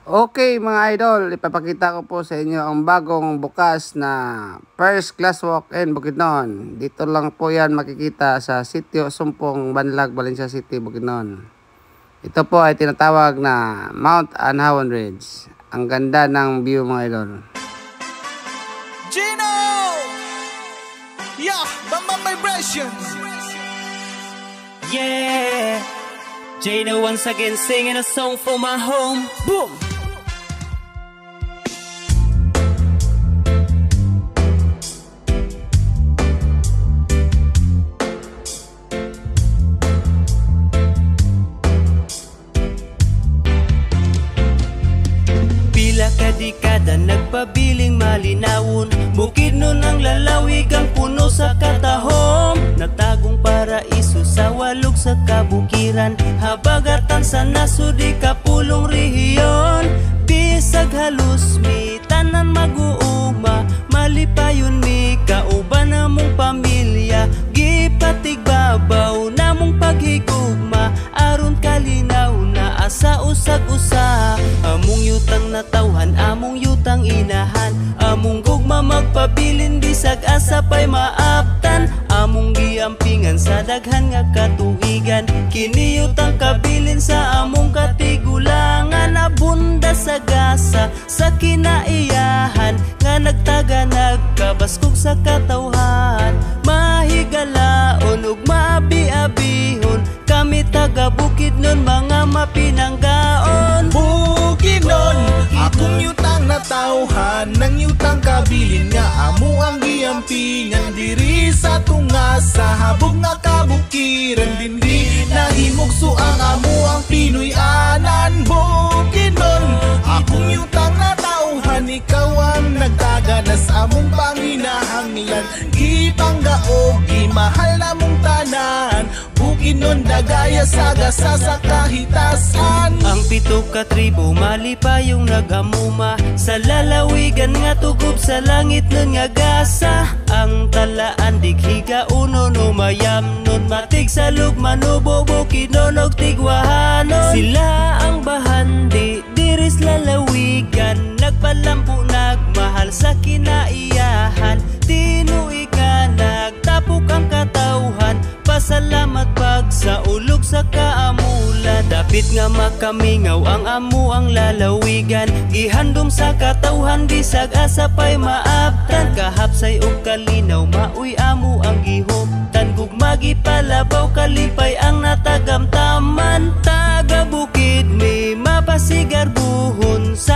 Okay mga idol, ipapakita ko po sa inyo ang bagong bukas na first class walk-in Bukidnon. Dito lang po yan makikita sa sitio Sumpong, Banlag, Valencia City, Bukidnon. Ito po ay tinatawag na Mount Anhawan Ridge. Ang ganda ng view mga idol. Gino! Yeah, Bamba Vibrations! Yeah! Jano once again singing a song for my home. Boom! Pila ka dekada nagpabiling malinawon, Bukidnon ang lalawig ang puno sa katahom. Natagong paraiso sa walog sa kabukiran, habagatan sa nasud di kapulong rehiyon. Bisag halus mi tanan mag-uuma, malipayon mi kauban namong pamilya. Gipatigbabaw namong paghigugma, aron kalinaw na asa usag-usa. Among yutang natawhan, among yutang inahan, among gugma magpabilin bisag asa pa'y maaptan. Among giampingan sa daghan nga katuigan, kiniyutang kabilin sa among katigulangan. Abunda sa gasa sa kinaiyahan, nga nagtaga nagkabaskog sa katawhan. Mahigalaon ug maabi-abihon, kami taga Bukidnon mga mapinanggaon. Bukidnon, akong yutang natawhan, nang yutang kabilin nga amo ang giampingan. Diri sa tunga sa habog nga kabukiran, dindi nahimugso ang amo ang Pinoy-anan. Bukidnon, akong yutang natawhan, ikaw ang nagtaga na sa among panginahanglan. Gipanggaog, gimahal namong tanan, Bukidnon dagaya sa gasa sa kahitasan. Ang pito ka tribo malipayong nagamuma, sa lalawigan nga tugob sa langit nun nga gasa. Ang talaan dighiga uno no mayam nun, matig sa lugmanubo Bukidnon og tigwahanon. Sila ang bahandi diris lalawigan, nagpalampo nagmahal sa kinaiyahan. Tinuig nga nagtapok ang katawhan, pasalamat pag sa ulog sa kaamulan. Dapit nga makamingaw ang amo ang lalawigan, gihandom sa katawhan bisag asa pa'y maaptan. Kahapsay og kalinaw maoy amo ang gihuptan, gugmagi palabaw kalipay ang natagamtaman. Taga Bukid may mapasigar buhon sa